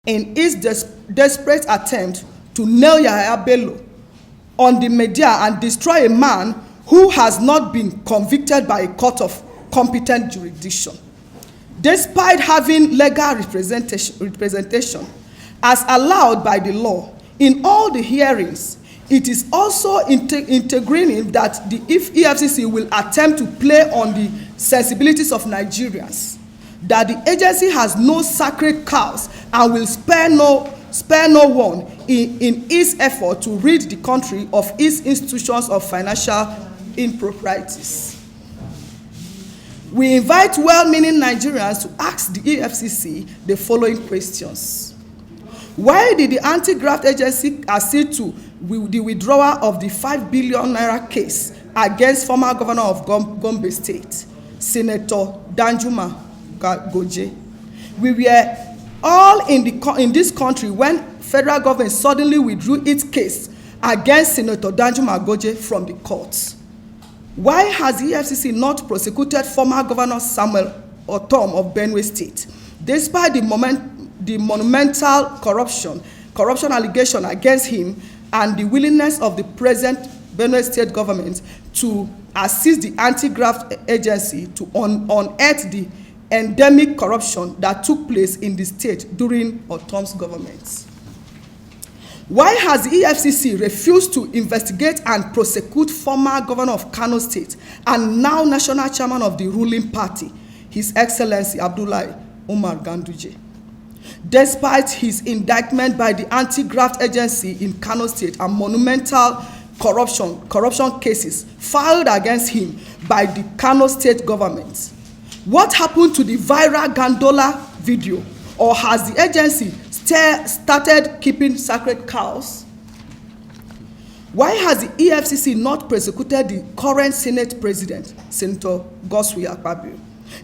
in its desperate attempt to nail Yahaya Bello on the media and destroy a man who has not been convicted by a court of competent jurisdiction. Despite having legal representation as allowed by the law in all the hearings, it is also integrating that the EFCC will attempt to play on the sensibilities of Nigerians, that the agency has no sacred cows and will spare no one in its effort to rid the country of its institutions of financial improprieties. We invite well-meaning Nigerians to ask the EFCC the following questions. Why did the Anti-Graft Agency accede to the withdrawal of the 5 billion naira case against former governor of Gombe State, Senator Danjuma Goje? We were all in this country when federal government suddenly withdrew its case against Senator Danjuma Goje from the courts. Why has the EFCC not prosecuted former Governor Samuel Otom of Benue State, despite the monumental corruption allegation against him and the willingness of the present Benue State government to assist the Anti-Graft Agency to unearth the endemic corruption that took place in the state during Otom's government? Why has the EFCC refused to investigate and prosecute former governor of Kano State and now national chairman of the ruling party, His Excellency Abdullahi Umar Ganduje, despite his indictment by the Anti-Graft Agency in Kano State and monumental corruption cases filed against him by the Kano State government? What happened to the viral Gandola video? Or has the agency started keeping sacred cows? Why has the EFCC not prosecuted the current Senate President, Senator Godswill Akpabio,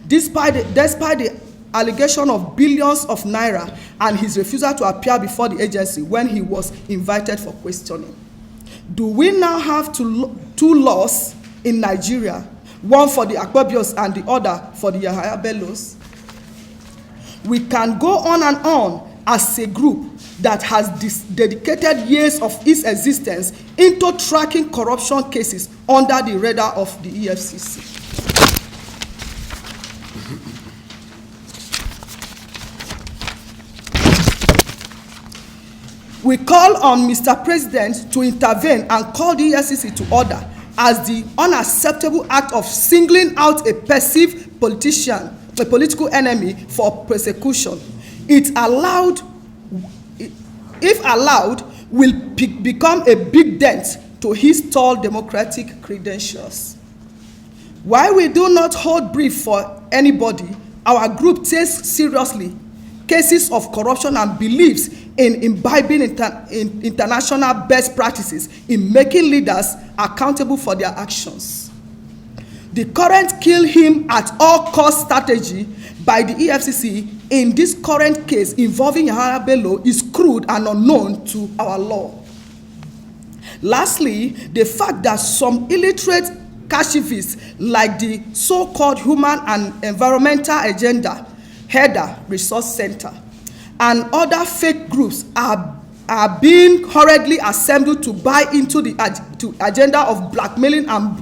despite the allegation of billions of naira and his refusal to appear before the agency when he was invited for questioning? Do we now have two laws in Nigeria, one for the Akpabios and the other for the Yahaya Bellos? We can go on and on as a group that has dedicated years of its existence into tracking corruption cases under the radar of the EFCC. We call on Mr. President to intervene and call the EFCC to order as the unacceptable act of singling out a perceived politician, a political enemy, for persecution. If allowed, will become a big dent to his tall democratic credentials. While we do not hold brief for anybody, our group takes seriously cases of corruption and believes in imbibing international best practices in making leaders accountable for their actions. The current kill him at all cost strategy by the EFCC in this current case involving Yahaya Bello is crude and unknown to our law. Lastly, the fact that some illiterate cachivists like the so-called Human and Environmental Agenda, Header Resource Center, and other fake groups are being hurriedly assembled to buy into the agenda of blackmailing and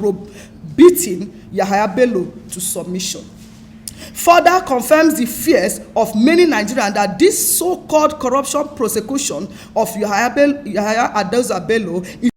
beating Yahaya Bello to submission further confirms the fears of many Nigerians that this so-called corruption prosecution of Yahaya Bello is